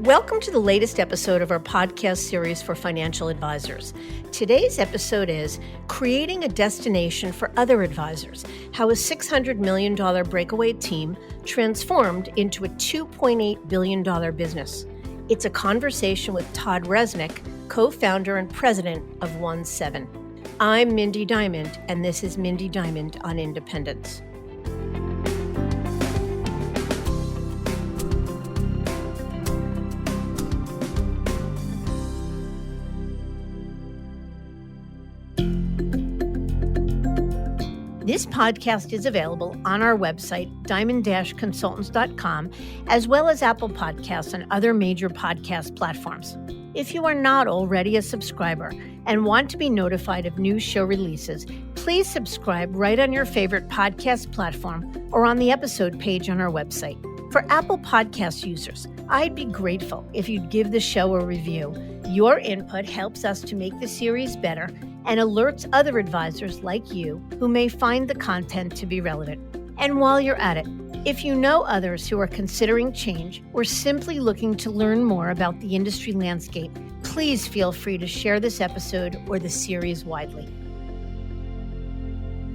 Welcome to the latest episode of our podcast series for financial advisors. Today's episode is Creating a Destination for Other Advisors, how a $600 million Breakaway team transformed into a $2.8 billion business. It's a conversation with Todd Resnick, co-founder and president of 17. I'm Mindy Diamond, and this is Mindy Diamond on Independence. This podcast is available on our website, diamond-consultants.com, as well as Apple Podcasts and other major podcast platforms. If you are not already a subscriber and want to be notified of new show releases, please subscribe right on your favorite podcast platform or on the episode page on our website. For Apple Podcast users, I'd be grateful if you'd give the show a review. Your input helps us to make the series better and alerts other advisors like you who may find the content to be relevant. And while you're at it, if you know others who are considering change or simply looking to learn more about the industry landscape, please feel free to share this episode or the series widely.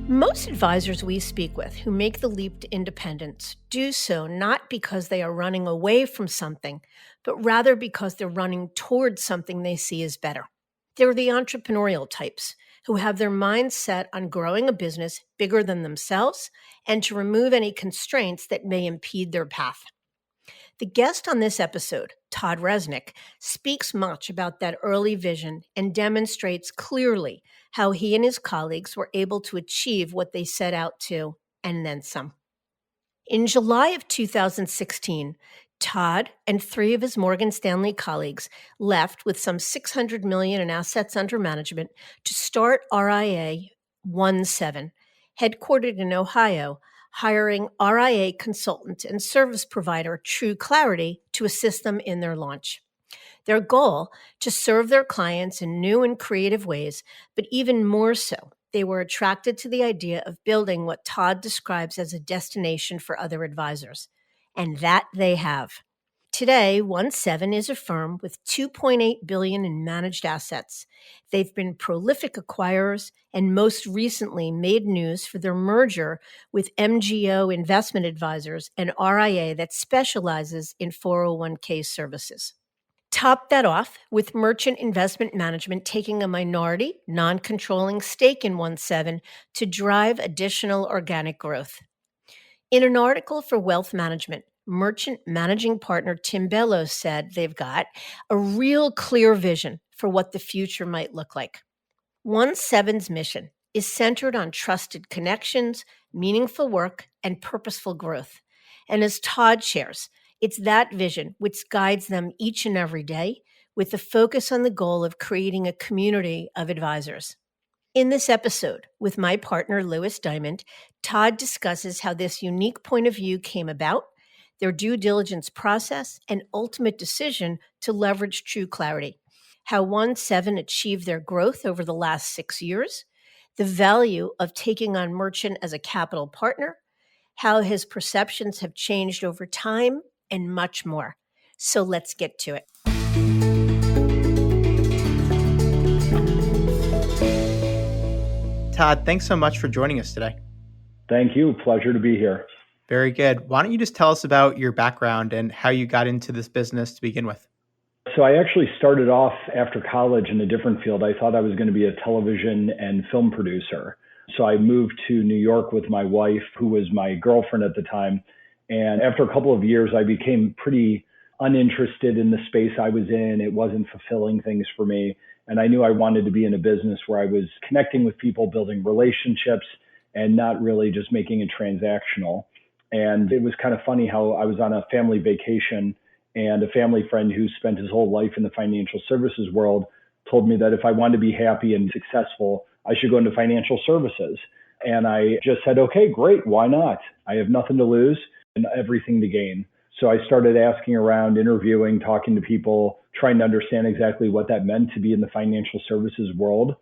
Most advisors we speak with who make the leap to independence do so not because they are running away from something, but rather because they're running towards something they see as better. They're the entrepreneurial types who have their minds set on growing a business bigger than themselves and to remove any constraints that may impede their path. The guest on this episode, Todd Resnick, speaks much about that early vision and demonstrates clearly how he and his colleagues were able to achieve what they set out to, and then some. In July of 2016, Todd and three of his Morgan Stanley colleagues left with some $600 million in assets under management to start RIA 17, headquartered in Ohio, hiring RIA consultant and service provider True Clarity to assist them in their launch. Their goal, to serve their clients in new and creative ways, but even more so, they were attracted to the idea of building what Todd describes as a destination for other advisors. And that they have. Today, 17 is a firm with $2.8 billion in managed assets. They've been prolific acquirers and most recently made news for their merger with MGO Investment Advisors, an RIA that specializes in 401k services. Top that off with Merchant Investment Management taking a minority, non-controlling stake in 17 to drive additional organic growth. In an article for Wealth Management, Merchant Managing Partner Tim Bellows said they've got a real clear vision for what the future might look like. 17's mission is centered on trusted connections, meaningful work, and purposeful growth. And as Todd shares, it's that vision which guides them each and every day with the focus on the goal of creating a community of advisors. In this episode, with my partner, Louis Diamond, Todd discusses how this unique point of view came about, their due diligence process, and ultimate decision to leverage True Clarity, how 17 achieved their growth over the last 6 years, the value of taking on Merchant as a capital partner, how his perceptions have changed over time, and much more. So let's get to it. Todd, thanks so much for joining us today. Thank you. Pleasure to be here. Very good. Why don't you just tell us about your background and how you got into this business to begin with? So I actually started off after college in a different field. I thought I was going to be a television and film producer. So I moved to New York with my wife, who was my girlfriend at the time. And after a couple of years, I became pretty uninterested in the space I was in. It wasn't fulfilling things for me. And I knew I wanted to be in a business where I was connecting with people, building relationships, and not really just making it transactional. And it was kind of funny how I was on a family vacation, and a family friend who spent his whole life in the financial services world told me that if I wanted to be happy and successful, I should go into financial services. And I just said, okay, great. Why not? I have nothing to lose and everything to gain. So I started asking around, interviewing, talking to people, trying to understand exactly what that meant to be in the financial services world.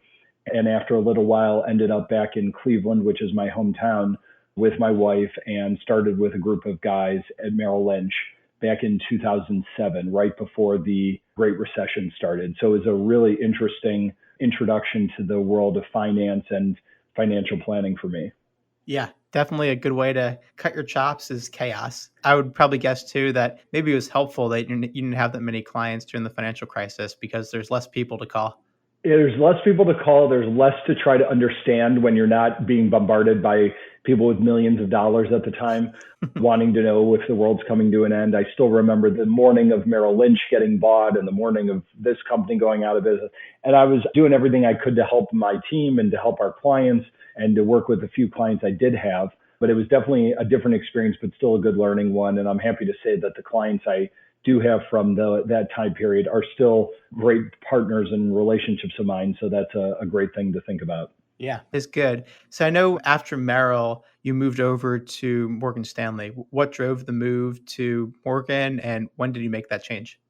And after a little while, ended up back in Cleveland, which is my hometown, with my wife, and started with a group of guys at Merrill Lynch back in 2007, right before the Great Recession started. So it was a really interesting introduction to the world of finance and financial planning for me. Yeah, definitely a good way to cut your chops is chaos. I would probably guess too that maybe it was helpful that you didn't have that many clients during the financial crisis because there's less people to call. There's less people to call. There's less to try to understand when you're not being bombarded by people with millions of dollars at the time, wanting to know if the world's coming to an end. I still remember the morning of Merrill Lynch getting bought and the morning of this company going out of business. And I was doing everything I could to help my team and to help our clients and to work with the few clients I did have. But it was definitely a different experience, but still a good learning one. And I'm happy to say that the clients I do have from that time period are still great partners and relationships of mine. So that's a great thing to think about. Yeah, it's good. So I know after Merrill, you moved over to Morgan Stanley. What drove the move to Morgan and when did you make that change?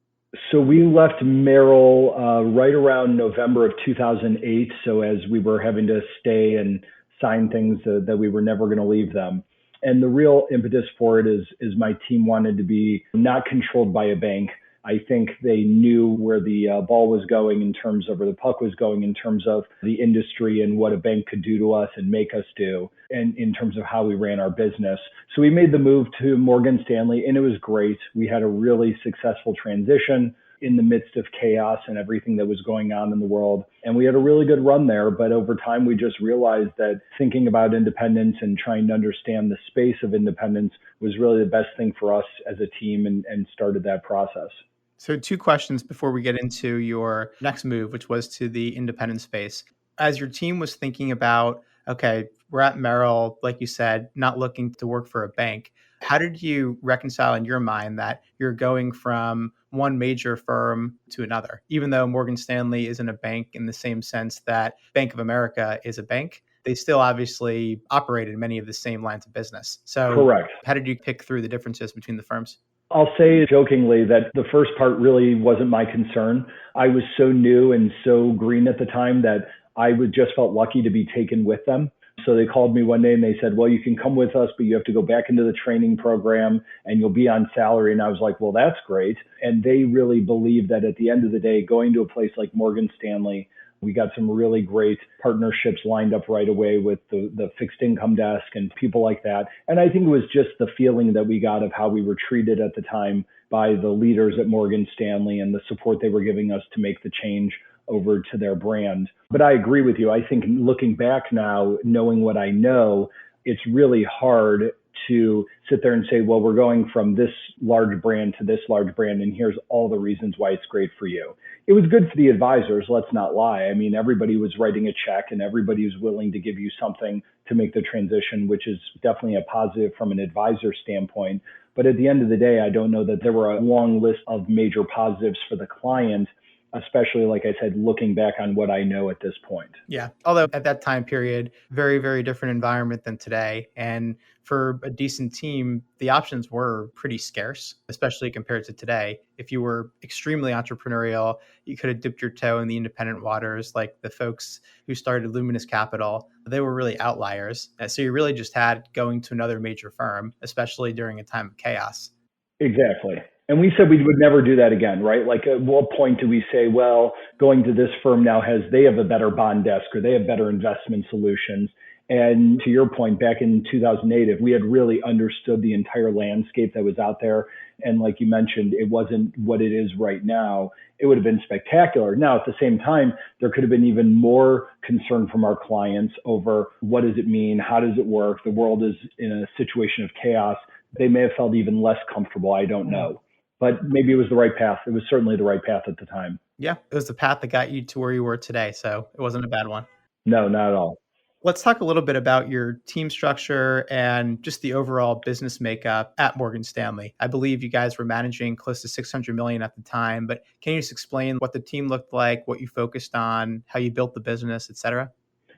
So we left Merrill right around November of 2008. So as we were having to stay and sign things that we were never going to leave them. And the real impetus for it is my team wanted to be not controlled by a bank. I think they knew where the ball was going in terms of, where the puck was going in terms of the industry and what a bank could do to us and make us do, and in terms of how we ran our business. So we made the move to Morgan Stanley, and it was great. We had a really successful transition in the midst of chaos and everything that was going on in the world. And we had a really good run there. But over time, we just realized that thinking about independence and trying to understand the space of independence was really the best thing for us as a team, and started that process. So two questions before we get into your next move, which was to the independent space. As your team was thinking about, okay, we're at Merrill, like you said, not looking to work for a bank. How did you reconcile in your mind that you're going from one major firm to another, even though Morgan Stanley isn't a bank in the same sense that Bank of America is a bank? They still obviously operate in many of the same lines of business. So Correct. how did you pick through the differences between the firms? I'll say jokingly that the first part really wasn't my concern. I was so new and so green at the time that I would just felt lucky to be taken with them. So they called me one day and they said, well, you can come with us, but you have to go back into the training program and you'll be on salary. And I was like, well, that's great. And they really believed that at the end of the day, going to a place like Morgan Stanley, we got some really great partnerships lined up right away with the fixed income desk and people like that. And I think it was just the feeling that we got of how we were treated at the time by the leaders at Morgan Stanley and the support they were giving us to make the change over to their brand. But I agree with you. I think looking back now, knowing what I know, it's really hard to sit there and say, well, we're going from this large brand to this large brand, and here's all the reasons why it's great for you. It was good for the advisors, let's not lie. I mean, everybody was writing a check and everybody was willing to give you something to make the transition, which is definitely a positive from an advisor standpoint. But at the end of the day, I don't know that there were a long list of major positives for the client, especially, like I said, looking back on what I know at this point. Yeah. Although at that time period, very, very different environment than today. And for a decent team, the options were pretty scarce, especially compared to today. If you were extremely entrepreneurial, you could have dipped your toe in the independent waters, like the folks who started Luminous Capital. They were really outliers. So you really just had going to another major firm, especially during a time of chaos. Exactly. And we said we would never do that again, right? Like at what point do we say, well, going to this firm now they have a better bond desk or they have better investment solutions. And to your point, back in 2008, if we had really understood the entire landscape that was out there, and like you mentioned, it wasn't what it is right now, it would have been spectacular. Now, at the same time, there could have been even more concern from our clients over what does it mean? How does it work? The world is in a situation of chaos. They may have felt even less comfortable. I don't know. But maybe it was the right path. It was certainly the right path at the time. Yeah, it was the path that got you to where you were today. So it wasn't a bad one. No, not at all. Let's talk a little bit about your team structure and just the overall business makeup at Morgan Stanley. I believe you guys were managing close to 600 million at the time, but can you just explain what the team looked like, what you focused on, how you built the business, et cetera?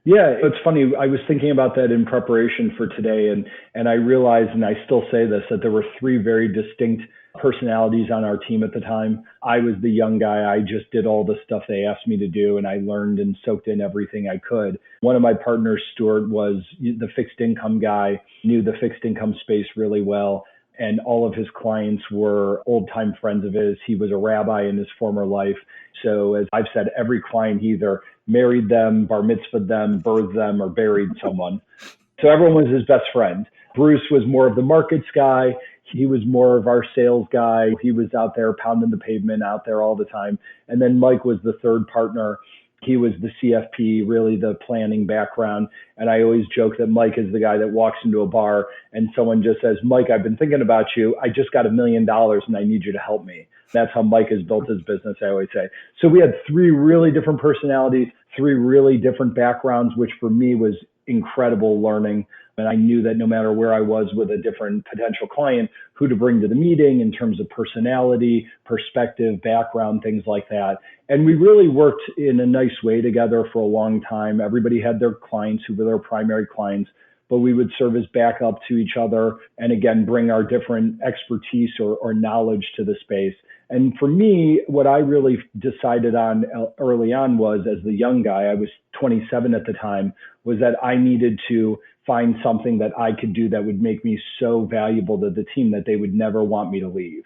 Yeah, it's funny. I was thinking about that in preparation for today, and I realized, and I still say this, that there were three very distinct personalities on our team at the time. I was the young guy. I just did all the stuff they asked me to do, and I learned and soaked in everything I could. One of my partners, Stuart, was the fixed income guy, knew the fixed income space really well. and all of his clients were old-time friends of his. He was a rabbi in his former life. So as I've said, every client he either married them, bar mitzvahed them, birthed them, or buried someone. So everyone was his best friend. Bruce was more of the markets guy. He was more of our sales guy. He was out there pounding the pavement out there all the time. And then Mike was the third partner. He was the CFP, really the planning background. And I always joke that Mike is the guy that walks into a bar and someone just says, Mike, I've been thinking about you. I just got $1 million and I need you to help me. That's how Mike has built his business, I always say. So we had 3 really different personalities, 3 really different backgrounds, which for me was incredible learning. And I knew that no matter where I was with a different potential client, who to bring to the meeting in terms of personality, perspective, background, things like that. And we really worked in a nice way together for a long time. Everybody had their clients who were their primary clients, but we would serve as backup to each other and again, bring our different expertise or knowledge to the space. And for me, what I really decided on early on was, as the young guy, I was 27 at the time, was that I needed to find something that I could do that would make me so valuable to the team that they would never want me to leave.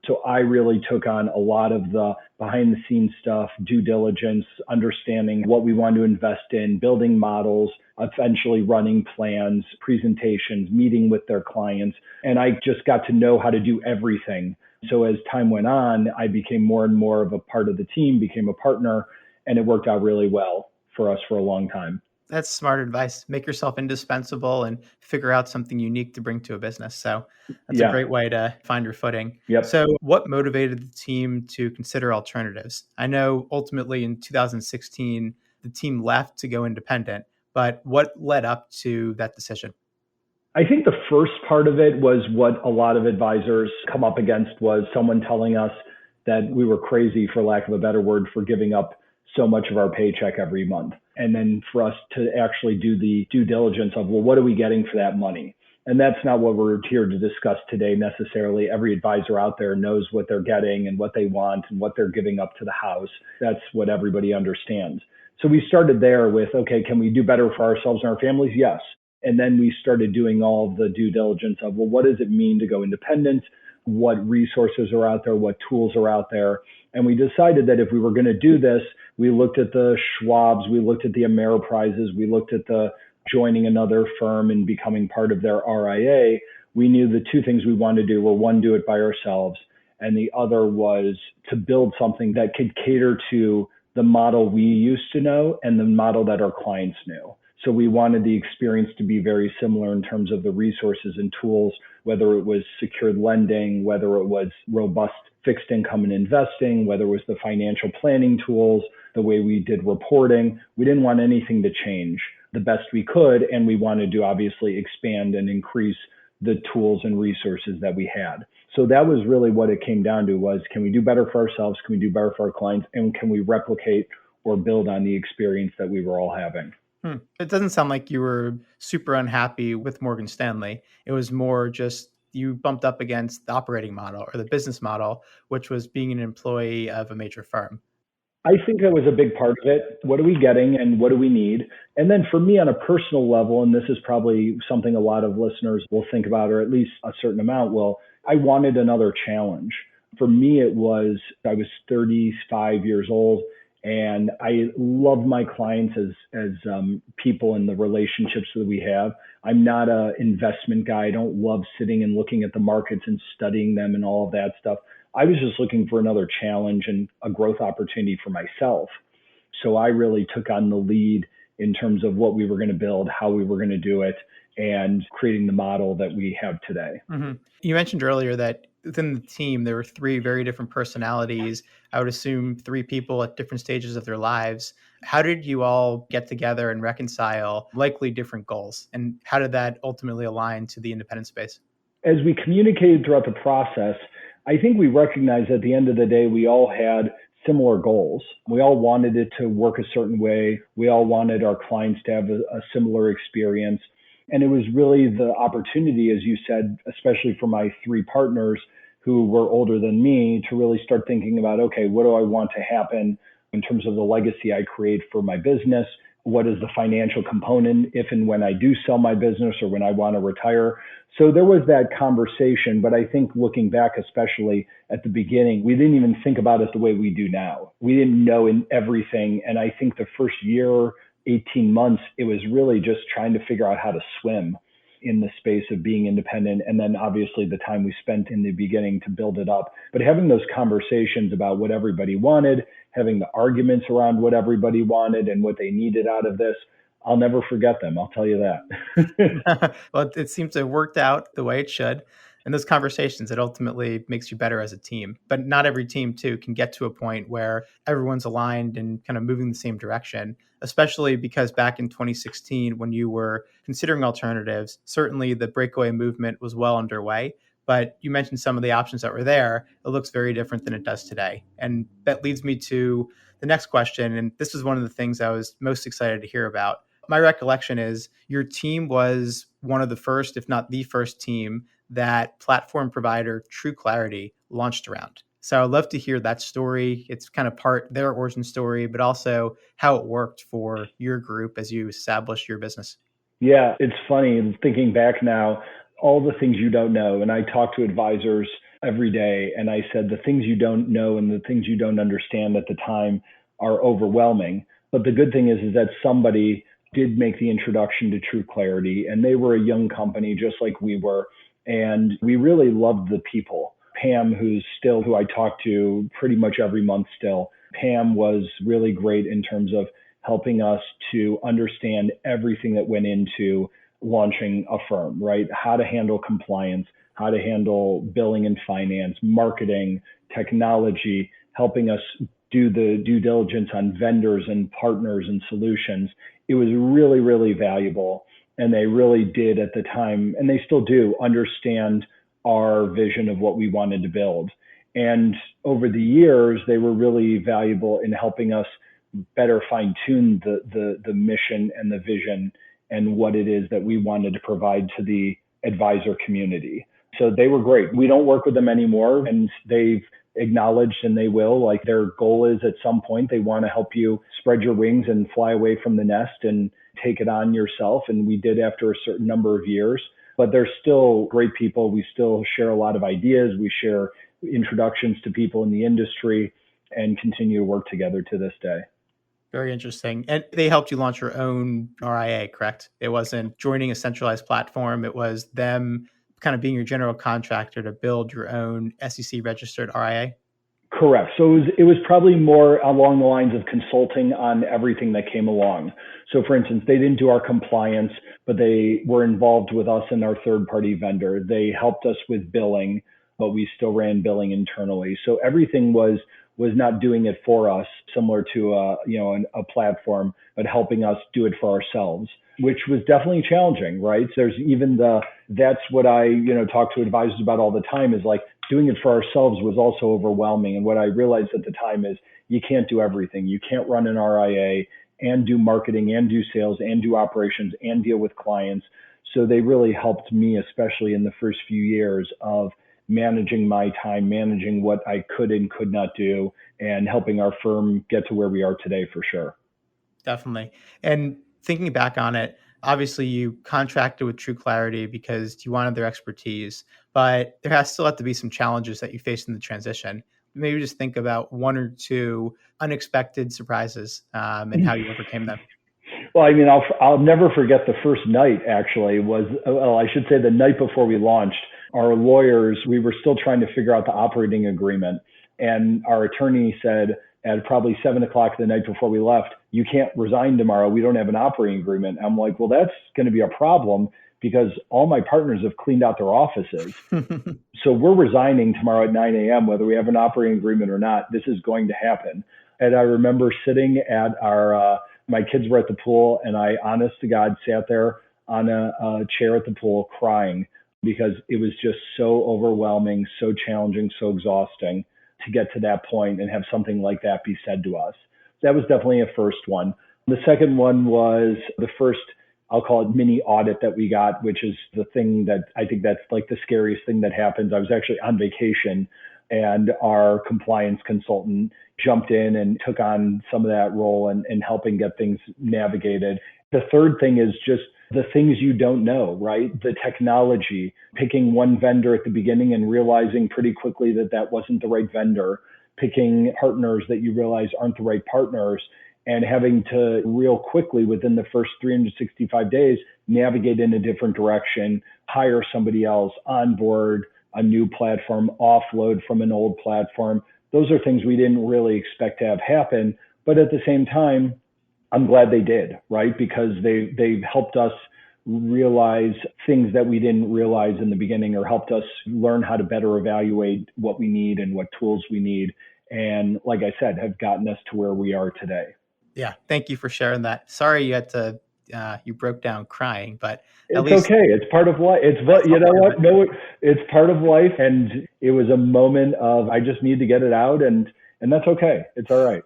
So I really took on a lot of the behind the scenes stuff, due diligence, understanding what we want to invest in, building models, eventually running plans, presentations, meeting with their clients. And I just got to know how to do everything. So as time went on, I became more and more of a part of the team, became a partner, and it worked out really well for us for a long time. That's smart advice. Make yourself indispensable and figure out something unique to bring to a business. So that's a Yeah. great way to find your footing. Yep. So what motivated the team to consider alternatives? I know ultimately in 2016, the team left to go independent, but what led up to that decision? I think the first part of it was what a lot of advisors come up against was someone telling us that we were crazy, for lack of a better word, for giving up so much of our paycheck every month. And then for us to actually do the due diligence of, well, what are we getting for that money? And that's not what we're here to discuss today necessarily. Every advisor out there knows what they're getting and what they want and what they're giving up to the house. That's what everybody understands. So we started there with, okay, can we do better for ourselves and our families? Yes. And then we started doing all of the due diligence of, well, what does it mean to go independent? What resources are out there? What tools are out there? And we decided that if we were going to do this, we looked at the Schwabs, we looked at the Ameriprises, we looked at the joining another firm and becoming part of their RIA. We knew the 2 things we wanted to do were, one, do it by ourselves, and the other was to build something that could cater to the model we used to know and the model that our clients knew. So we wanted the experience to be very similar in terms of the resources and tools, whether it was secured lending, whether it was robust fixed income and investing, whether it was the financial planning tools, the way we did reporting. We didn't want anything to change the best we could. And we wanted to obviously expand and increase the tools and resources that we had. So that was really what it came down to was, can we do better for ourselves? Can we do better for our clients? And can we replicate or build on the experience that we were all having? It doesn't sound like you were super unhappy with Morgan Stanley. It was more just you bumped up against the operating model or the business model, which was being an employee of a major firm. I think that was a big part of it. What are we getting and what do we need? And then for me on a personal level, and this is probably something a lot of listeners will think about, or at least a certain amount will, I wanted another challenge. For me, it was, I was 35 years old. And I love my clients as people and the relationships that we have. I'm not an investment guy. I don't love sitting and looking at the markets and studying them and all of that stuff. I was just looking for another challenge and a growth opportunity for myself. So I really took on the lead in terms of what we were going to build, how we were going to do it, and creating the model that we have today. Mm-hmm. You mentioned earlier that within the team, there were 3 very different personalities. I would assume 3 people at different stages of their lives. How did you all get together and reconcile likely different goals? And how did that ultimately align to the independent space? As we communicated throughout the process, I think we recognized at the end of the day, we all had similar goals. We all wanted it to work a certain way. We all wanted our clients to have a similar experience. And it was really the opportunity, as you said, especially for my 3 partners who were older than me, to really start thinking about, okay, what do I want to happen in terms of the legacy I create for my business? What is the financial component if and when I do sell my business or when I want to retire? So there was that conversation, but I think looking back, especially at the beginning, we didn't even think about it the way we do now. We didn't know in everything. And I think the first year, 18 months, it was really just trying to figure out how to swim in the space of being independent. And then obviously the time we spent in the beginning to build it up. But having those conversations about what everybody wanted, having the arguments around what everybody wanted and what they needed out of this, I'll never forget them. I'll tell you that. Well, it seems to have worked out the way it should. And those conversations, it ultimately makes you better as a team. But not every team, too, can get to a point where everyone's aligned and kind of moving the same direction, especially because back in 2016, when you were considering alternatives, certainly the breakaway movement was well underway. But you mentioned some of the options that were there. It looks very different than it does today. And that leads me to the next question. And this is one of the things I was most excited to hear about. My recollection is your team was one of the first, if not the first team that platform provider True Clarity launched around. So I'd love to hear that story. It's kind of part their origin story, but also how it worked for your group as you established your business. Yeah, it's funny thinking back now, all the things you don't know. And I talk to advisors every day, and I said the things you don't know and the things you don't understand at the time are overwhelming. But the good thing is that somebody did make the introduction to True Clarity, and they were a young company just like we were. And we really loved the people. Pam, who I talk to pretty much every month still, Pam was really great in terms of helping us to understand everything that went into launching a firm, right? How to handle compliance, how to handle billing and finance, marketing, technology, helping us do the due diligence on vendors and partners and solutions. It was really, really valuable. And they really did at the time, and they still do, understand our vision of what we wanted to build. And over the years, they were really valuable in helping us better fine tune the mission and the vision and what it is that we wanted to provide to the advisor community. So they were great. We don't work with them anymore, and they've acknowledged, and they will, like their goal is at some point they want to help you spread your wings and fly away from the nest and take it on yourself. And we did after a certain number of years, but they're still great people. We still share a lot of ideas. We share introductions to people in the industry and continue to work together to this day. Very interesting. And they helped you launch your own RIA, correct? It wasn't joining a centralized platform. It was them kind of being your general contractor to build your own SEC registered RIA. Correct. So it was probably more along the lines of consulting on everything that came along. So for instance, they didn't do our compliance, but they were involved with us and our third party vendor. They helped us with billing, but we still ran billing internally. So everything was not doing it for us, similar to a platform, but helping us do it for ourselves, which was definitely challenging, right? There's even that's what I talk to advisors about all the time, is like doing it for ourselves was also overwhelming. And what I realized at the time is you can't do everything. You can't run an RIA and do marketing and do sales and do operations and deal with clients. So they really helped me, especially in the first few years of managing my time, managing what I could and could not do, and helping our firm get to where we are today for sure. Definitely. And thinking back on it, obviously you contracted with True Clarity because you wanted their expertise, but there has still have to be some challenges that you faced in the transition. Maybe just think about one or two unexpected surprises and how you overcame them. Well, I mean, I'll never forget the first night. Actually, I should say the night before we launched. Our lawyers, we were still trying to figure out the operating agreement, and our attorney said at probably 7:00 the night before we left, "You can't resign tomorrow. We don't have an operating agreement." I'm like, "Well, that's going to be a problem because all my partners have cleaned out their offices. So we're resigning tomorrow at 9 a.m. whether we have an operating agreement or not. This is going to happen." And I remember sitting at my kids were at the pool, and I, honest to God, sat there on a chair at the pool crying because it was just so overwhelming, so challenging, so exhausting to get to that point and have something like that be said to us. That was definitely a first one. The second one was the first, I'll call it mini audit that we got, which is the thing that I think that's like the scariest thing that happens. I was actually on vacation and our compliance consultant jumped in and took on some of that role and helping get things navigated. The third thing is just the things you don't know, right? The technology, picking one vendor at the beginning and realizing pretty quickly that that wasn't the right vendor, picking partners that you realize aren't the right partners, and having to real quickly within the first 365 days, navigate in a different direction, hire somebody else, onboard a new platform, offload from an old platform. Those are things we didn't really expect to have happen. But at the same time, I'm glad they did, right? Because they helped us realize things that we didn't realize in the beginning, or helped us learn how to better evaluate what we need and what tools we need. And like I said, have gotten us to where we are today. Yeah, thank you for sharing that. Sorry you had to, you broke down crying, but at It's least okay. It's part of life. It's that's what, you all know part of what? it. No, it's part of life. And it was a moment of, I just need to get it out, and that's okay. It's all right.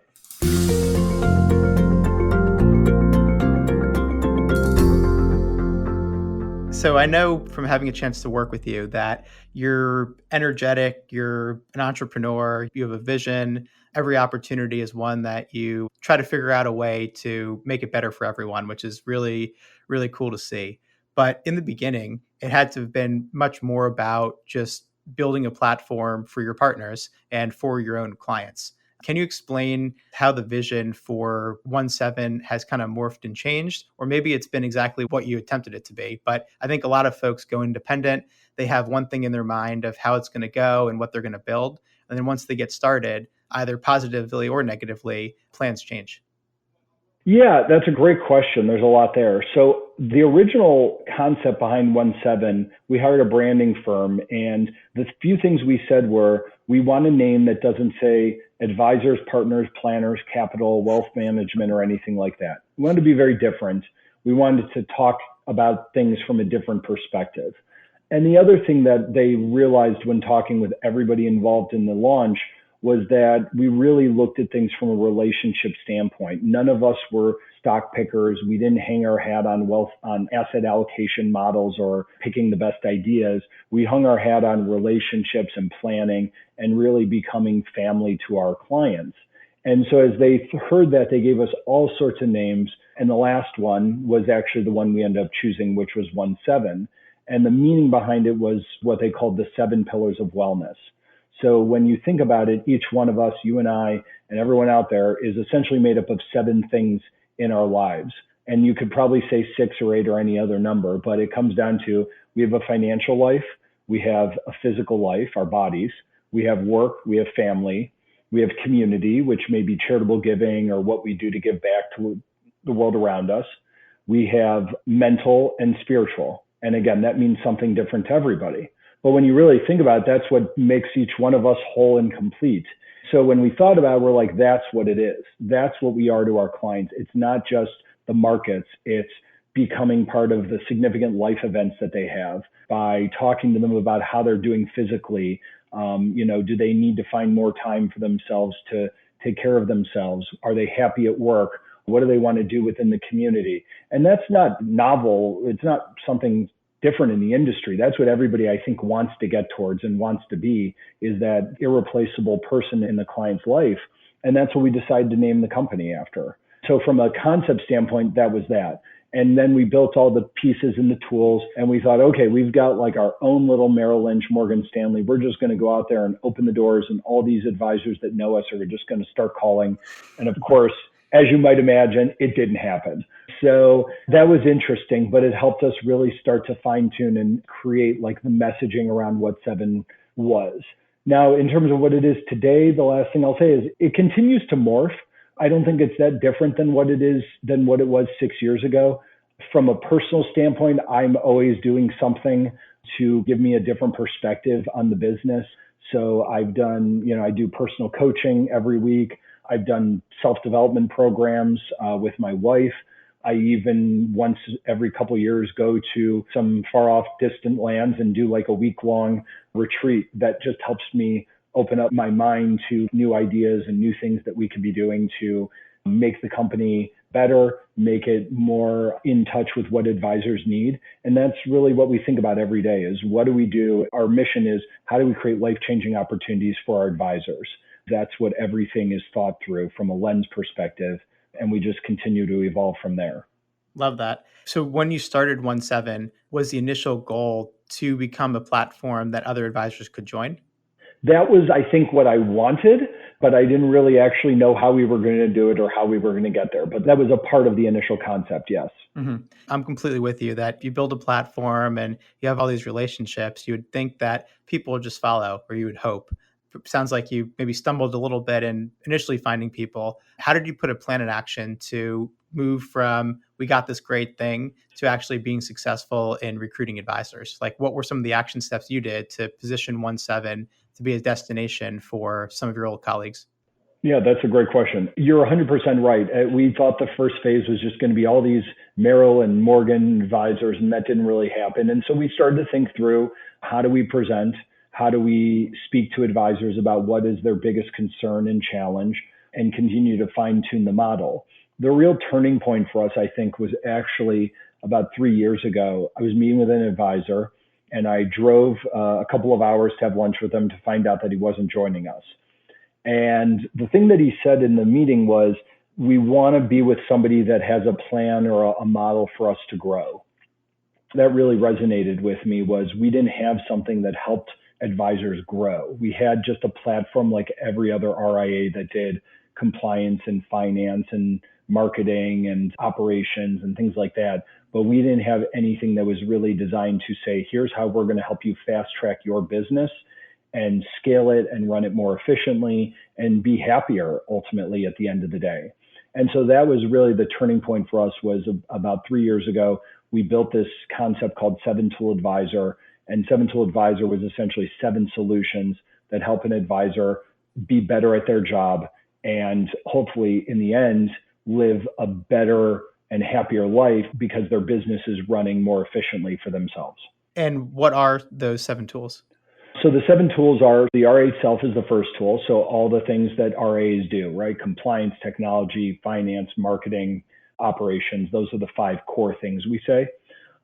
So I know from having a chance to work with you that you're energetic, you're an entrepreneur, you have a vision. Every opportunity is one that you try to figure out a way to make it better for everyone, which is really, really cool to see. But in the beginning, it had to have been much more about just building a platform for your partners and for your own clients. Can you explain how the vision for 1-7 has kind of morphed and changed? Or maybe it's been exactly what you attempted it to be. But I think a lot of folks go independent. They have one thing in their mind of how it's going to go and what they're going to build. And then once they get started, either positively or negatively, plans change. Yeah, that's a great question. There's a lot there. So the original concept behind 1-7, we hired a branding firm, and the few things we said were, we want a name that doesn't say advisors, partners, planners, capital, wealth management, or anything like that. We wanted to be very different. We wanted to talk about things from a different perspective. And the other thing that they realized when talking with everybody involved in the launch was that we really looked at things from a relationship standpoint. None of us were stock pickers. We didn't hang our hat on asset allocation models or picking the best ideas. We hung our hat on relationships and planning and really becoming family to our clients. And so as they heard that, they gave us all sorts of names. And the last one was actually the one we ended up choosing, which was 1-7. And the meaning behind it was what they called the 7 pillars of wellness. So when you think about it, each one of us, you and I, and everyone out there, is essentially made up of 7 things in our lives. And you could probably say 6 or 8 or any other number, but it comes down to, we have a financial life, we have a physical life, our bodies, we have work, we have family, we have community, which may be charitable giving or what we do to give back to the world around us. We have mental and spiritual. And again, that means something different to everybody. But when you really think about it, that's what makes each one of us whole and complete. So when we thought about it, we're like, that's what it is. That's what we are to our clients. It's not just the markets. It's becoming part of the significant life events that they have by talking to them about how they're doing physically. Do they need to find more time for themselves to take care of themselves? Are they happy at work? What do they want to do within the community? And that's not novel. It's not something different in the industry. That's what everybody, I think, wants to get towards and wants to be, is that irreplaceable person in the client's life. And that's what we decided to name the company after. So from a concept standpoint, that was that. And then we built all the pieces and the tools, and we thought, okay, we've got like our own little Merrill Lynch, Morgan Stanley. We're just going to go out there and open the doors, and all these advisors that know us are just going to start calling. And of course, as you might imagine, it didn't happen. So that was interesting, but it helped us really start to fine tune and create like the messaging around what 7 was. Now, in terms of what it is today, the last thing I'll say is it continues to morph. I don't think it's that different than what it was 6 years ago. From a personal standpoint, I'm always doing something to give me a different perspective on the business. So I've done, I do personal coaching every week. I've done self-development programs with my wife. I even once every couple of years go to some far off distant lands and do like a week-long retreat that just helps me open up my mind to new ideas and new things that we could be doing to make the company better, make it more in touch with what advisors need. And that's really what we think about every day is what do we do? Our mission is how do we create life-changing opportunities for our advisors? That's what everything is thought through from a lens perspective. And we just continue to evolve from there. Love that. So when you started 1-7, was the initial goal to become a platform that other advisors could join? That was, I think, what I wanted, but I didn't really actually know how we were going to do it or how we were going to get there. But that was a part of the initial concept, yes. I'm completely with you that you build a platform and you have all these relationships. You would think that people would just follow, or you would hope. It sounds like you maybe stumbled a little bit in initially finding people. How did you put a plan in action to move from we got this great thing to actually being successful in recruiting advisors? Like what were some of the action steps you did to position 1-7 to be a destination for some of your old colleagues? Yeah, that's a great question. You're 100% right. We thought the first phase was just going to be all these Merrill and Morgan advisors, and that didn't really happen. And so we started to think through how do we present? How do we speak to advisors about what is their biggest concern and challenge and continue to fine tune the model? The real turning point for us, I think, was actually about 3 years ago. I was meeting with an advisor and I drove a couple of hours to have lunch with him to find out that he wasn't joining us. And the thing that he said in the meeting was, we want to be with somebody that has a plan or a model for us to grow. That really resonated with me was we didn't have something that helped advisors grow. We had just a platform like every other RIA that did compliance and finance and marketing and operations and things like that. But we didn't have anything that was really designed to say, here's how we're going to help you fast track your business and scale it and run it more efficiently and be happier ultimately at the end of the day. And so that was really the turning point for us was about 3 years ago. We built this concept called 7-Tool Advisor. And 7-Tool Advisor was essentially 7 solutions that help an advisor be better at their job and hopefully in the end live a better and happier life because their business is running more efficiently for themselves. And what are those 7 tools? So the 7 tools are the RA itself is the first tool. So all the things that RAs do, right? Compliance, technology, finance, marketing, operations. Those are the 5 core things we say.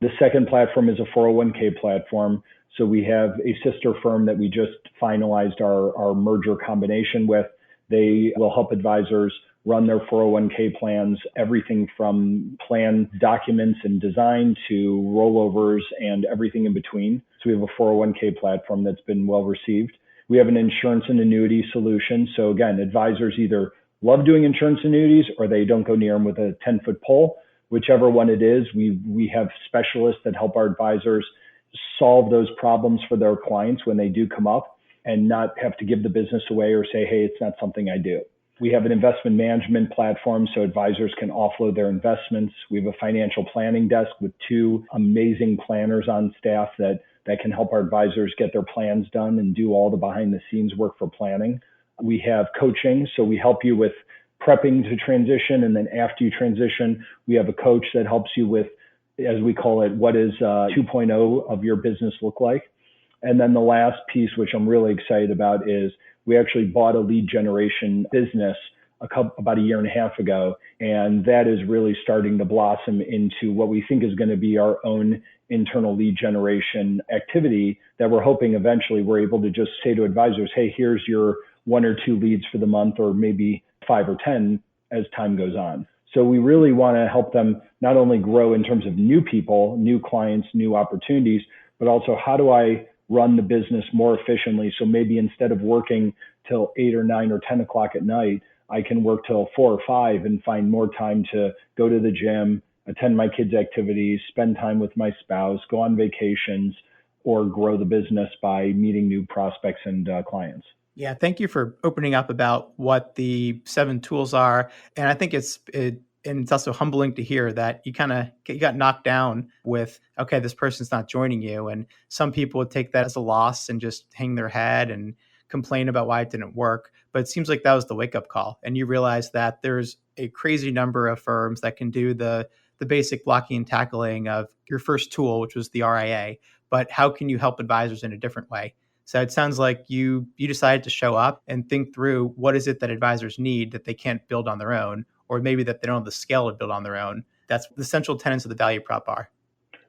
The second platform is a 401k platform. So we have a sister firm that we just finalized our merger combination with. They will help advisors run their 401k plans, everything from plan documents and design to rollovers and everything in between. So we have a 401k platform that's been well received. We have an insurance and annuity solution. So again, advisors either love doing insurance annuities or they don't go near them with a 10-foot pole. Whichever one it is, we have specialists that help our advisors solve those problems for their clients when they do come up and not have to give the business away or say, hey, it's not something I do. We have an investment management platform so advisors can offload their investments. We have a financial planning desk with 2 amazing planners on staff that can help our advisors get their plans done and do all the behind the scenes work for planning. We have coaching, so we help you with prepping to transition, and then after you transition, we have a coach that helps you with, as we call it, what is 2.0 of your business look like. And then the last piece, which I'm really excited about, is we actually bought a lead generation business about a year and a half ago, and that is really starting to blossom into what we think is going to be our own internal lead generation activity that we're hoping eventually we're able to just say to advisors, hey, here's your 1 or 2 leads for the month, or maybe 5 or 10 as time goes on. So we really want to help them not only grow in terms of new people, new clients, new opportunities, but also how do I run the business more efficiently? So maybe instead of working till 8 or 9 or 10 o'clock at night, I can work till 4 or 5 and find more time to go to the gym, attend my kids' activities, spend time with my spouse, go on vacations, or grow the business by meeting new prospects and clients. Yeah, thank you for opening up about what the 7 tools are. And I think it's also humbling to hear that you got knocked down with, okay, this person's not joining you. And some people would take that as a loss and just hang their head and complain about why it didn't work. But it seems like that was the wake-up call. And you realize that there's a crazy number of firms that can do the basic blocking and tackling of your first tool, which was the RIA. But how can you help advisors in a different way? So it sounds like you decided to show up and think through what is it that advisors need that they can't build on their own, or maybe that they don't have the scale to build on their own. That's the central tenets of the value prop are.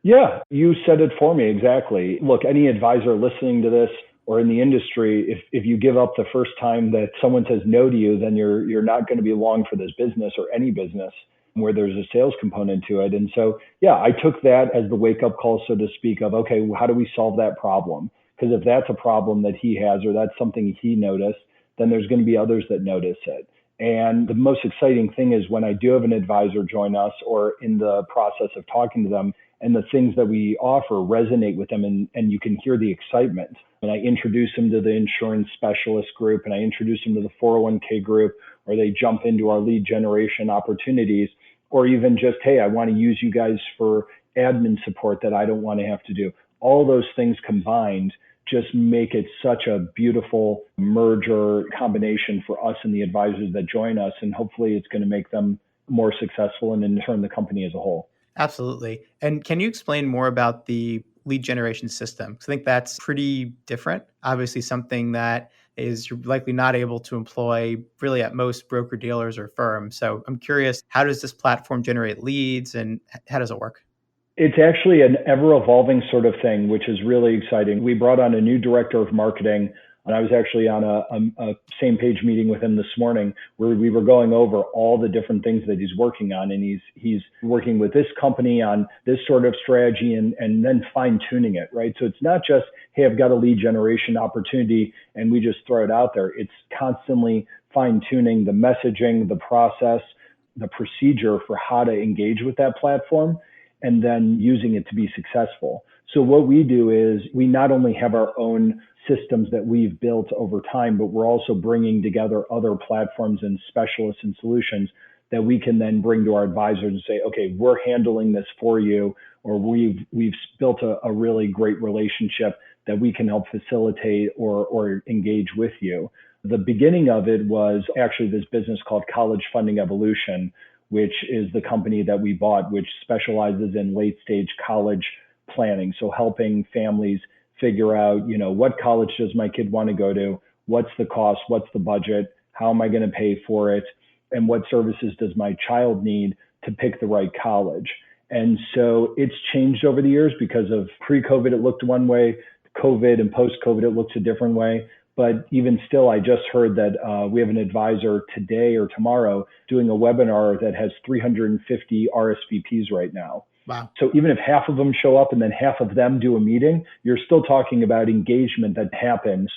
Yeah, you said it for me exactly. Look, any advisor listening to this or in the industry, if you give up the first time that someone says no to you, then you're not going to be long for this business or any business where there's a sales component to it. And so, yeah, I took that as the wake up call, so to speak, of, okay, how do we solve that problem? Because if that's a problem that he has or that's something he noticed, then there's going to be others that notice it. And the most exciting thing is when I do have an advisor join us or in the process of talking to them, and the things that we offer resonate with them, and you can hear the excitement. And I introduce them to the insurance specialist group, and I introduce them to the 401k group, or they jump into our lead generation opportunities, or even just, hey, I want to use you guys for admin support that I don't want to have to do. All those things combined just make it such a beautiful merger combination for us and the advisors that join us. And hopefully it's going to make them more successful and in turn the company as a whole. Absolutely. And can you explain more about the lead generation system? Because I think that's pretty different. Obviously, something that is you're likely not able to employ really at most broker dealers or firms. So I'm curious, how does this platform generate leads and how does it work? It's actually an ever-evolving sort of thing, which is really exciting. We brought on a new director of marketing, and I was actually on a same-page meeting with him this morning where we were going over all the different things that he's working on, and he's working with this company on this sort of strategy and then fine-tuning it, right? So it's not just, hey, I've got a lead generation opportunity, and we just throw it out there. It's constantly fine-tuning the messaging, the process, the procedure for how to engage with that platform, and then using it to be successful. So what we do is we not only have our own systems that we've built over time, but we're also bringing together other platforms and specialists and solutions that we can then bring to our advisors and say, okay, we're handling this for you, or we've built a really great relationship that we can help facilitate or engage with you. The beginning of it was actually this business called College Funding Evolution, which is the company that we bought, which specializes in late stage college planning. So helping families figure out, what college does my kid want to go to? What's the cost? What's the budget? How am I going to pay for it? And what services does my child need to pick the right college? And so it's changed over the years because of pre-COVID, it looked one way, COVID and post-COVID, it looks a different way. But even still, I just heard that we have an advisor today or tomorrow doing a webinar that has 350 RSVPs right now. Wow. So even if half of them show up and then half of them do a meeting, you're still talking about engagement that happens.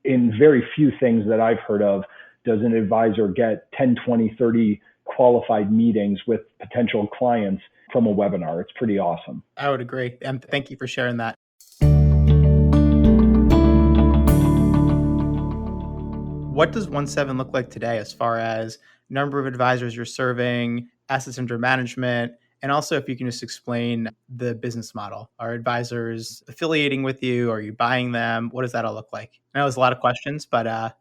In very few things that I've heard of does an advisor get 10, 20, 30 qualified meetings with potential clients from a webinar. It's pretty awesome. I would agree. And thank you for sharing that. What does 1-7 look like today as far as number of advisors you're serving, assets under management, and also if you can just explain the business model? Are advisors affiliating with you? Are you buying them? What does that all look like? I know there's a lot of questions, but I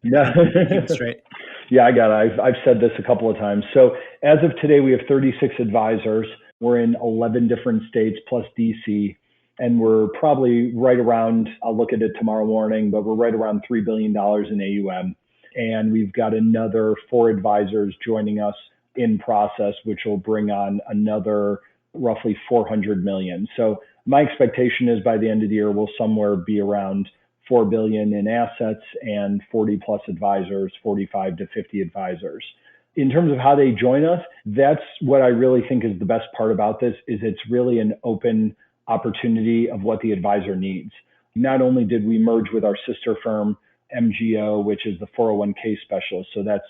keep it straight. Yeah, I got it. I've said this a couple of times. So as of today, we have 36 advisors. We're in 11 different states plus DC. And we're probably right around, I'll look at it tomorrow morning, but we're right around $3 billion in AUM. And we've got another 4 advisors joining us in process, which will bring on another roughly 400 million. So my expectation is by the end of the year, we'll somewhere be around 4 billion in assets and 40 plus advisors, 45 to 50 advisors. In terms of how they join us, that's what I really think is the best part about this, is it's really an open opportunity of what the advisor needs. Not only did we merge with our sister firm, MGO, which is the 401k specialist. So that's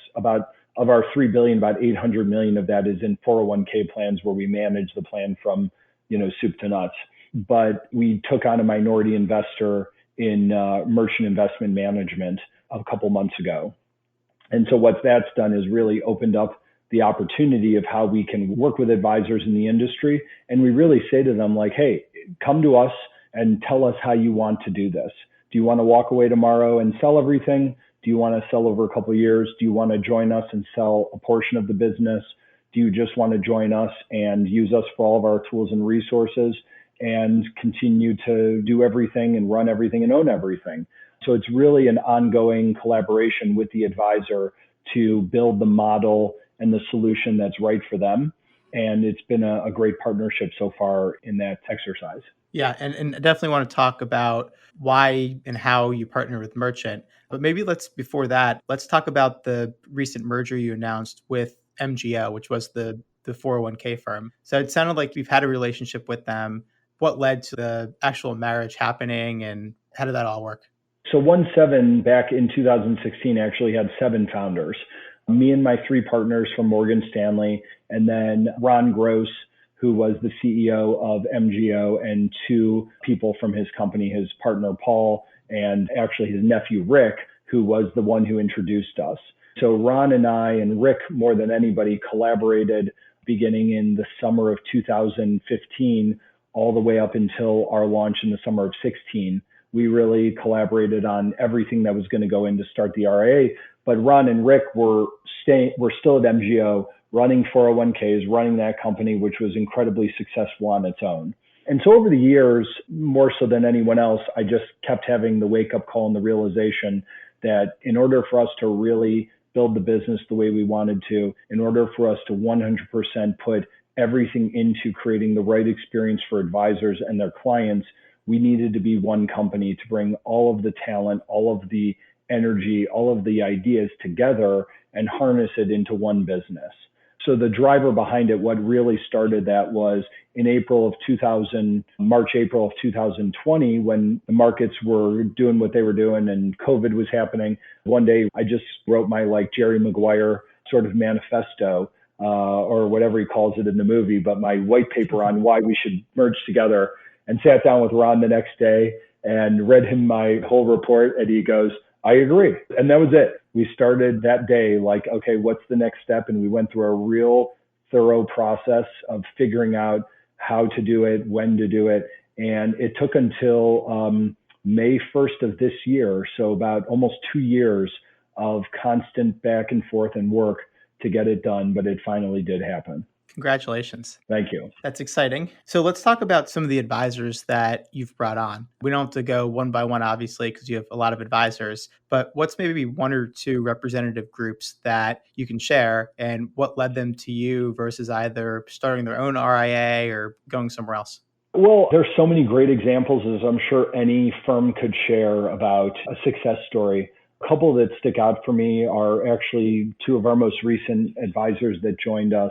of our 3 billion, about 800 million of that is in 401k plans where we manage the plan from, soup to nuts. But we took on a minority investor in merchant investment management a couple months ago. And so what that's done is really opened up the opportunity of how we can work with advisors in the industry. And we really say to them like, hey, come to us and tell us how you want to do this. Do you want to walk away tomorrow and sell everything? Do you want to sell over a couple of years? Do you want to join us and sell a portion of the business? Do you just want to join us and use us for all of our tools and resources and continue to do everything and run everything and own everything? So it's really an ongoing collaboration with the advisor to build the model and the solution that's right for them. And it's been a great partnership so far in that exercise. Yeah, and I definitely want to talk about why and how you partner with Merchant. But maybe before that, let's talk about the recent merger you announced with MGO, which was the 401k firm. So it sounded like you've had a relationship with them. What led to the actual marriage happening and how did that all work? So 1-7 back in 2016 actually had 7 founders. Me and my 3 partners from Morgan Stanley, and then Ron Gross, who was the CEO of MGO, and 2 people from his company, his partner Paul, and actually his nephew Rick, who was the one who introduced us. So Ron and I and Rick, more than anybody, collaborated beginning in the summer of 2015 all the way up until our launch in the summer of 16. We really collaborated on everything that was going to go in to start the RIA. But Ron and Rick were still at MGO, running 401ks, running that company, which was incredibly successful on its own. And so over the years, more so than anyone else, I just kept having the wake-up call and the realization that in order for us to really build the business the way we wanted to, in order for us to 100% put everything into creating the right experience for advisors and their clients, we needed to be one company to bring all of the talent, all of the energy, all of the ideas together and harness it into one business. So the driver behind it, what really started that was in March, April of 2020, when the markets were doing what they were doing and COVID was happening. One day I just wrote my Jerry Maguire sort of manifesto, or whatever he calls it in the movie, but my white paper on why we should merge together, and sat down with Ron the next day and read him my whole report. And he goes, I agree. And that was it. We started that day okay, what's the next step? And we went through a real thorough process of figuring out how to do it, when to do it. And it took until May 1st of this year, so about almost 2 years of constant back and forth and work to get it done, but it finally did happen. Congratulations. Thank you. That's exciting. So let's talk about some of the advisors that you've brought on. We don't have to go one by one, obviously, because you have a lot of advisors, but what's maybe 1 or 2 representative groups that you can share and what led them to you versus either starting their own RIA or going somewhere else? Well, there's so many great examples, as I'm sure any firm could share about a success story. A couple that stick out for me are actually 2 of our most recent advisors that joined us.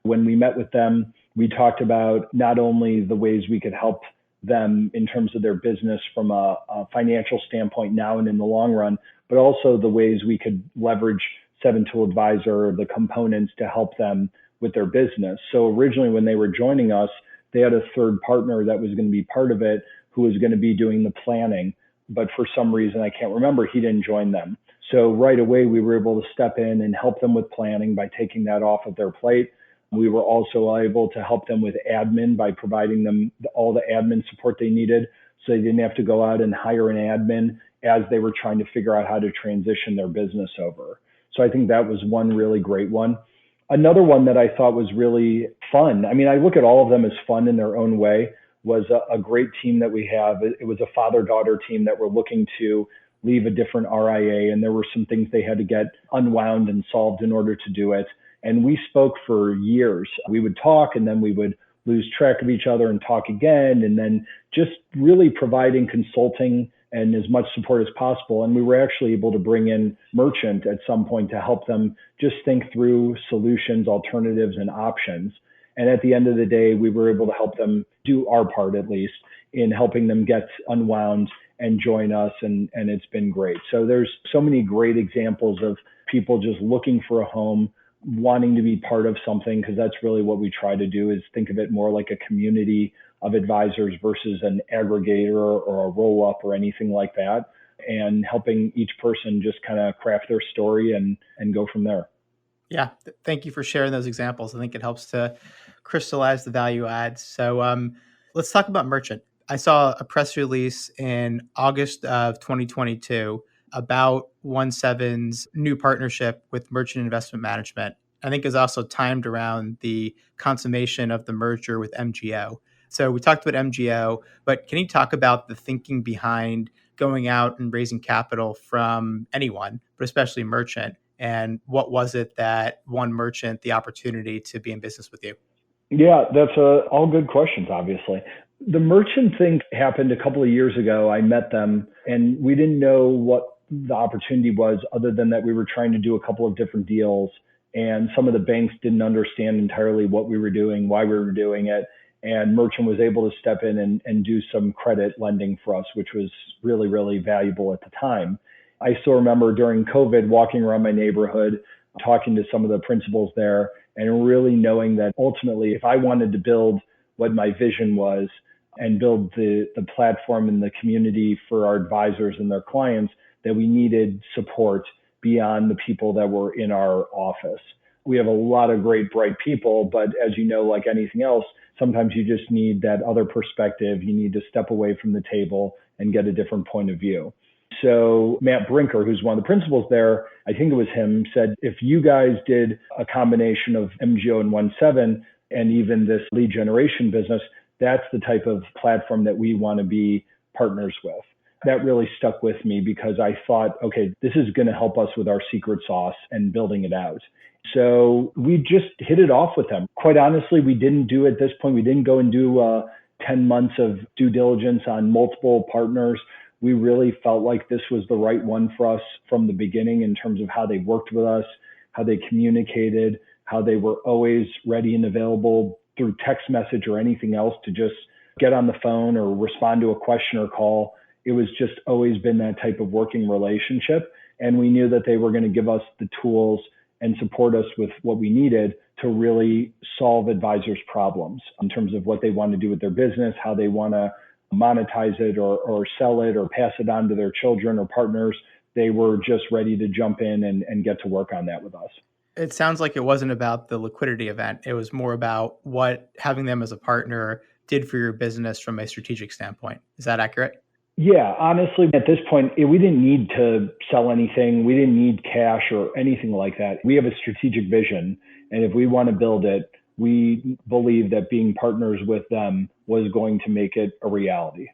When we met with them, we talked about not only the ways we could help them in terms of their business from a financial standpoint now and in the long run, but also the ways we could leverage 7-Tool Advisor, the components to help them with their business. So originally when they were joining us, they had a third partner that was going to be part of it, who was going to be doing the planning. But for some reason, I can't remember, he didn't join them. So right away, we were able to step in and help them with planning by taking that off of their plate. We were also able to help them with admin by providing them all the admin support they needed, so they didn't have to go out and hire an admin as they were trying to figure out how to transition their business over. So I think that was one really great one. Another one that I thought was really fun, I mean, I look at all of them as fun in their own way, was a great team that we have. It was a father-daughter team that were looking to leave a different RIA, and there were some things they had to get unwound and solved in order to do it. And we spoke for years. We would talk and then we would lose track of each other and talk again, and then just really providing consulting and as much support as possible. And we were actually able to bring in Merchant at some point to help them just think through solutions, alternatives, and options. And at the end of the day, we were able to help them do our part, at least, in helping them get unwound and join us. And it's been great. So there's so many great examples of people just looking for a home, wanting to be part of something, because that's really what we try to do, is think of it more like a community of advisors versus an aggregator or a roll-up or anything like that, and helping each person just kind of craft their story and go from there. Yeah, thank you for sharing those examples. I think it helps to crystallize the value adds. So let's talk about Merchant. I saw a press release in August of 2022 about 1-7's new partnership with Merchant Investment Management. I think is also timed around the consummation of the merger with MGO. So we talked about MGO, but can you talk about the thinking behind going out and raising capital from anyone, but especially Merchant, And what was it that won Merchant the opportunity to be in business with you? Yeah, that's all good questions, obviously. The merchant thing happened a couple of years ago. I met them and we didn't know what the opportunity was other than that we were trying to do a couple of different deals. And some of the banks didn't understand entirely what we were doing, why we were doing it. And Merchant was able to step in and do some credit lending for us, which was really, really valuable at the time. I still remember during COVID walking around my neighborhood, talking to some of the principals there, and really knowing that ultimately, if I wanted to build what my vision was and build the platform and the community for our advisors and their clients, that we needed support beyond the people that were in our office. We have a lot of great, bright people, but as you know, like anything else, sometimes you just need that other perspective. You need to step away from the table and get a different point of view. So Matt Brinker, who's one of the principals there, I think it was him, said, if you guys did a combination of MGO and 1.7 and even this lead generation business, that's the type of platform that we want to be partners with. That really stuck with me because I thought, okay, this is going to help us with our secret sauce and building it out. So we just hit it off with them. Quite honestly, we didn't do at this point, we didn't go and do 10 months of due diligence on multiple partners. We really felt like this was the right one for us from the beginning in terms of how they worked with us, how they communicated, how they were always ready and available through text message or anything else to just get on the phone or respond to a question or call. It was just always been that type of working relationship. And we knew that they were going to give us the tools and support us with what we needed to really solve advisors' problems in terms of what they want to do with their business, how they want to monetize it or sell it or pass it on to their children or partners. They were just ready to jump in and get to work on that with us. It sounds like it wasn't about the liquidity event. It was more about what having them as a partner did for your business from a strategic standpoint. Is that accurate? Yeah, honestly, at this point, we didn't need to sell anything. We didn't need cash or anything like that. We have a strategic vision. And if we want to build it, we believe that being partners with them was going to make it a reality.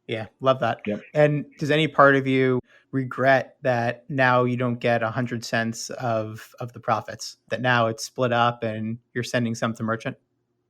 Yeah, love that. Yep. And does any part of you regret that now you don't get 100 cents of the profits, that now it's split up and you're sending some to Merchant?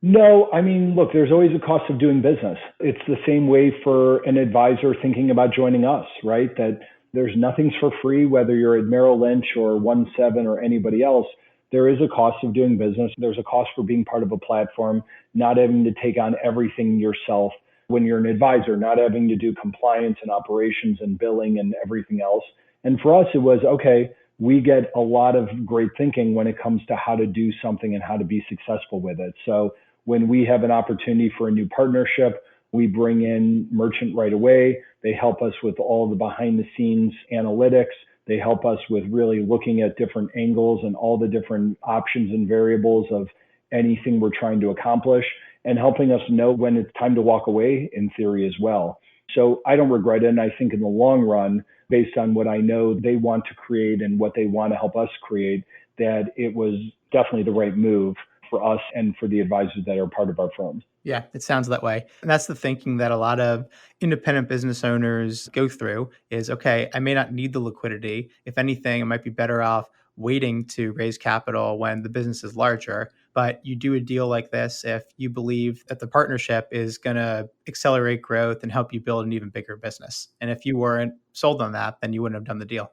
No, I mean, look, there's always a cost of doing business. It's the same way for an advisor thinking about joining us, right? That there's nothing's for free, whether you're at Merrill Lynch or 1.7 or anybody else. There is a cost of doing business. There's a cost for being part of a platform, not having to take on everything yourself when you're an advisor, not having to do compliance and operations and billing and everything else. And for us, it was, okay, we get a lot of great thinking when it comes to how to do something and how to be successful with it. So when we have an opportunity for a new partnership, we bring in Merchant right away. They help us with all the behind the scenes analytics. They help us with really looking at different angles and all the different options and variables of anything we're trying to accomplish and helping us know when it's time to walk away in theory as well. So I don't regret it. And I think in the long run, based on what I know they want to create and what they want to help us create, that it was definitely the right move for us and for the advisors that are part of our firm. Yeah, it sounds that way. And that's the thinking that a lot of independent business owners go through is, okay, I may not need the liquidity. If anything, I might be better off waiting to raise capital when the business is larger. But you do a deal like this if you believe that the partnership is going to accelerate growth and help you build an even bigger business. And if you weren't sold on that, then you wouldn't have done the deal.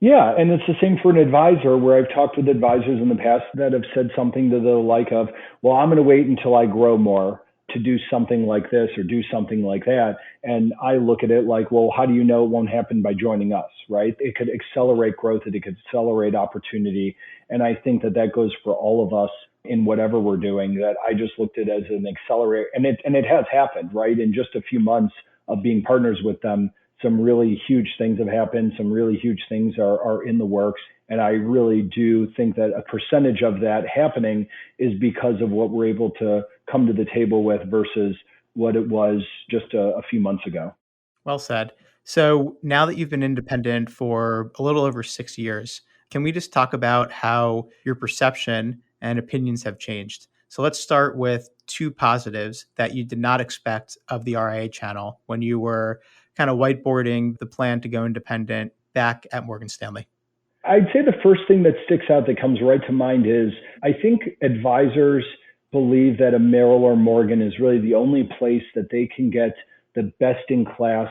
Yeah, and it's the same for an advisor where I've talked with advisors in the past that have said something to the like of, well, I'm going to wait until I grow more to do something like this or do something like that. And I look at it like, well, how do you know it won't happen by joining us, right? It could accelerate growth, it could accelerate opportunity. And I think that that goes for all of us in whatever we're doing, that I just looked at it as an accelerator. And it has happened, right? In just a few months of being partners with them, some really huge things have happened. Some really huge things are in the works. And I really do think that a percentage of that happening is because of what we're able to come to the table with versus what it was just a few months ago. Well said. So now that you've been independent for a little over 6 years, can we just talk about how your perception and opinions have changed? So let's start with two positives that you did not expect of the RIA channel when you were kind of whiteboarding the plan to go independent back at Morgan Stanley. I'd say the first thing that sticks out that comes right to mind is I think advisors believe that a Merrill or Morgan is really the only place that they can get the best in class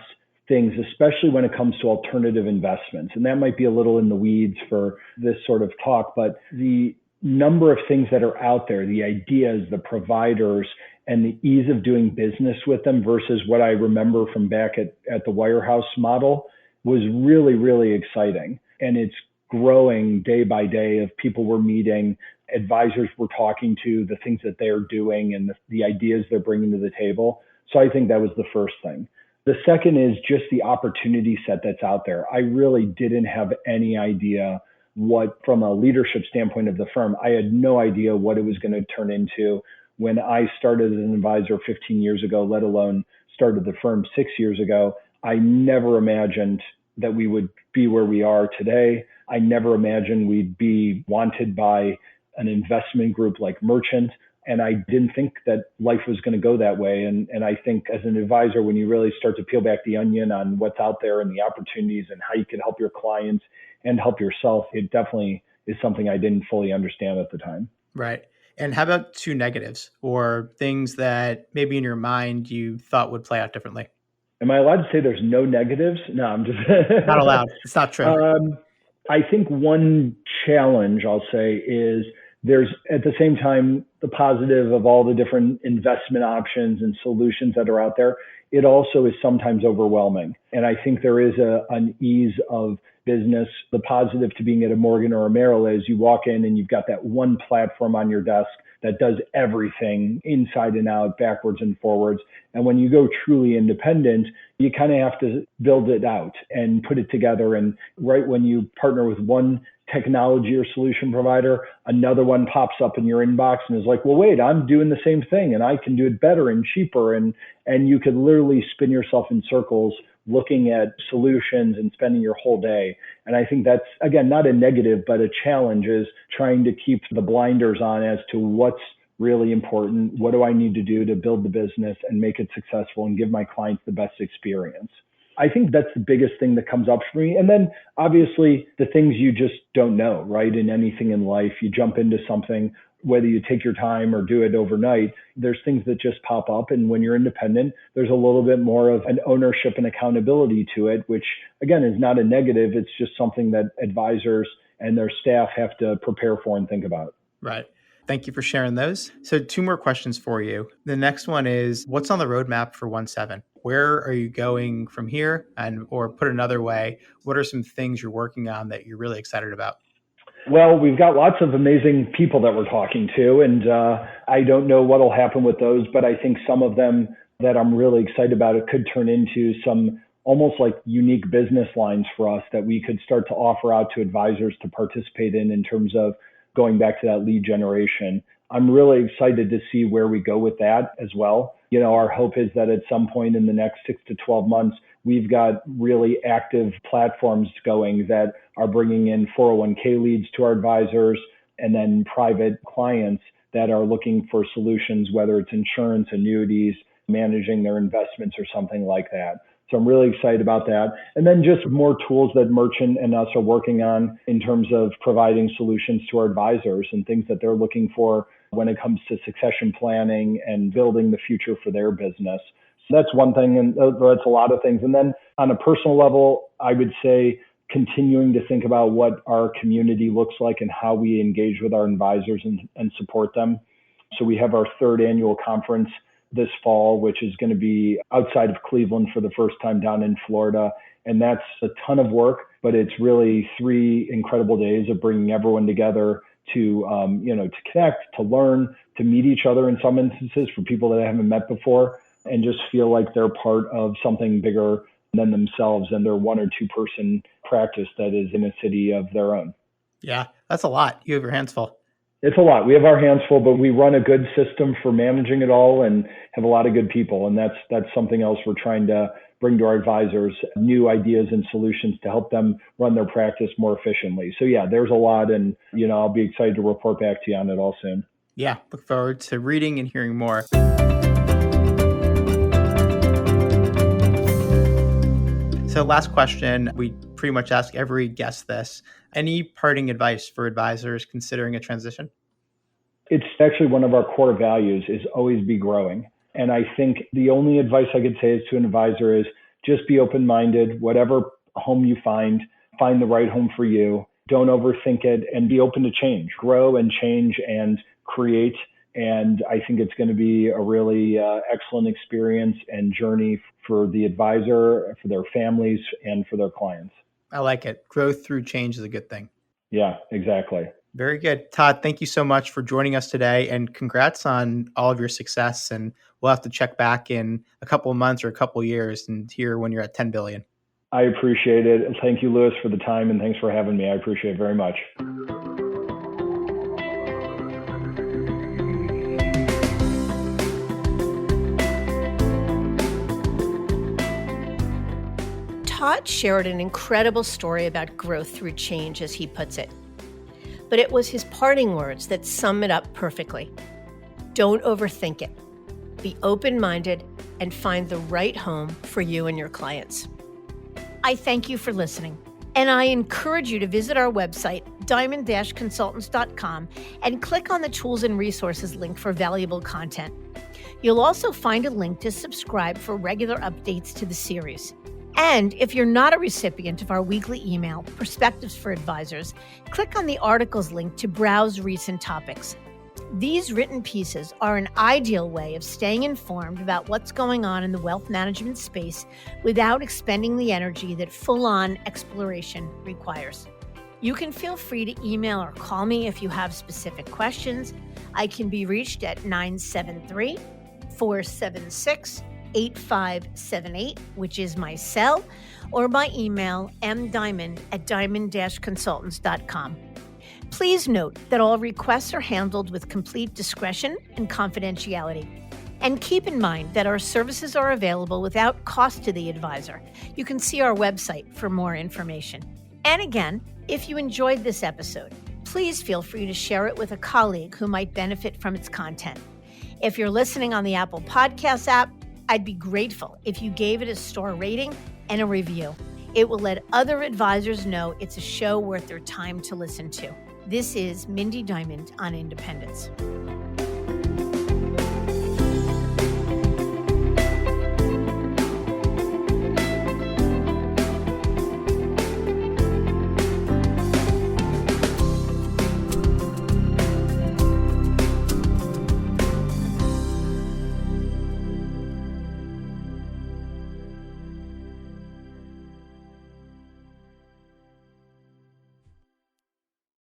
things, especially when it comes to alternative investments. And that might be a little in the weeds for this sort of talk, but the number of things that are out there, the ideas, the providers, and the ease of doing business with them versus what I remember from back at the Wirehouse model was really, really exciting. And it's growing day by day of people we're meeting, advisors we're talking to, the things that they're doing and the ideas they're bringing to the table. So I think that was the first thing. The second is just the opportunity set that's out there. I really didn't have any idea what, from a leadership standpoint of the firm, I had no idea what it was going to turn into when I started as an advisor 15 years ago, let alone started the firm 6 years ago. I never imagined that we would be where we are today. I never imagined we'd be wanted by an investment group like Merchant. And I didn't think that life was going to go that way. And I think as an advisor, when you really start to peel back the onion on what's out there and the opportunities and how you can help your clients and help yourself, it definitely is something I didn't fully understand at the time. Right. And how about two negatives or things that maybe in your mind you thought would play out differently? Am I allowed to say there's no negatives? No, I'm just Not allowed. It's not true. I think one challenge I'll say is there's at the same time the positive of all the different investment options and solutions that are out there. It also is sometimes overwhelming. And I think there is an ease of business. The positive to being at a Morgan or a Merrill is you walk in and you've got that one platform on your desk that does everything inside and out, backwards and forwards. And when you go truly independent, you kind of have to build it out and put it together. And right when you partner with one technology or solution provider, another one pops up in your inbox and is like, well, wait, I'm doing the same thing and I can do it better and cheaper. And you could literally spin yourself in circles looking at solutions and spending your whole day. And I think that's, again, not a negative, but a challenge is trying to keep the blinders on as to what's really important. What do I need to do to build the business and make it successful and give my clients the best experience? I think that's the biggest thing that comes up for me. And then obviously the things you just don't know, right? In anything in life, you jump into something, whether you take your time or do it overnight, there's things that just pop up. And when you're independent, there's a little bit more of an ownership and accountability to it, which again is not a negative. It's just something that advisors and their staff have to prepare for and think about. Right. Thank you for sharing those. So 2 more questions for you. The next one is, what's on the roadmap for 1-7? Where are you going from here? And, or put another way, what are some things you're working on that you're really excited about? Well, we've got lots of amazing people that we're talking to, and I don't know what will happen with those, but I think some of them that I'm really excited about, it could turn into some almost like unique business lines for us that we could start to offer out to advisors to participate in terms of going back to that lead generation. I'm really excited to see where we go with that as well. You know, our hope is that at some point in the next 6 to 12 months, we've got really active platforms going that are bringing in 401k leads to our advisors and then private clients that are looking for solutions, whether it's insurance, annuities, managing their investments or something like that. So I'm really excited about that. And then just more tools that Merchant and us are working on in terms of providing solutions to our advisors and things that they're looking for when it comes to succession planning and building the future for their business. So that's one thing, and that's a lot of things. And then on a personal level, I would say continuing to think about what our community looks like and how we engage with our advisors and support them. So we have our 3rd annual conference this fall, which is going to be outside of Cleveland for the first time down in Florida. And that's a ton of work, but it's really 3 incredible days of bringing everyone together to, to connect, to learn, to meet each other in some instances for people that I haven't met before, and just feel like they're part of something bigger than themselves and their 1 or 2 person practice that is in a city of their own. Yeah, that's a lot. You have your hands full. It's a lot. We have our hands full, but we run a good system for managing it all and have a lot of good people. And that's something else we're trying to bring to our advisors, new ideas and solutions to help them run their practice more efficiently. So yeah, there's a lot, and I'll be excited to report back to you on it all soon. Yeah, look forward to reading and hearing more. So last question, we pretty much ask every guest this. Any parting advice for advisors considering a transition? It's actually one of our core values is always be growing. And I think the only advice I could say is to an advisor is just be open-minded. Whatever home you find the right home for you. Don't overthink it and be open to change. Grow and change and create. And I think it's going to be a really excellent experience and journey for the advisor, for their families, and for their clients. I like it. Growth through change is a good thing. Yeah, exactly. Very good. Todd, thank you so much for joining us today, and congrats on all of your success. And we'll have to check back in a couple of months or a couple of years and hear when you're at 10 billion. I appreciate it. Thank you, Louis, for the time, and thanks for having me. I appreciate it very much. Todd shared an incredible story about growth through change, as he puts it. But it was his parting words that sum it up perfectly. Don't overthink it. Be open-minded and find the right home for you and your clients. I thank you for listening, and I encourage you to visit our website, diamond-consultants.com, and click on the Tools and Resources link for valuable content. You'll also find a link to subscribe for regular updates to the series. And if you're not a recipient of our weekly email, Perspectives for Advisors, click on the articles link to browse recent topics. These written pieces are an ideal way of staying informed about what's going on in the wealth management space without expending the energy that full-on exploration requires. You can feel free to email or call me if you have specific questions. I can be reached at 973-476-8578, which is my cell, or by email mdiamond@diamond-consultants.com. Please note that all requests are handled with complete discretion and confidentiality. And keep in mind that our services are available without cost to the advisor. You can see our website for more information. And again, if you enjoyed this episode, please feel free to share it with a colleague who might benefit from its content. If you're listening on the Apple Podcasts app, I'd be grateful if you gave it a star rating and a review. It will let other advisors know it's a show worth their time to listen to. This is Mindy Diamond on Independence.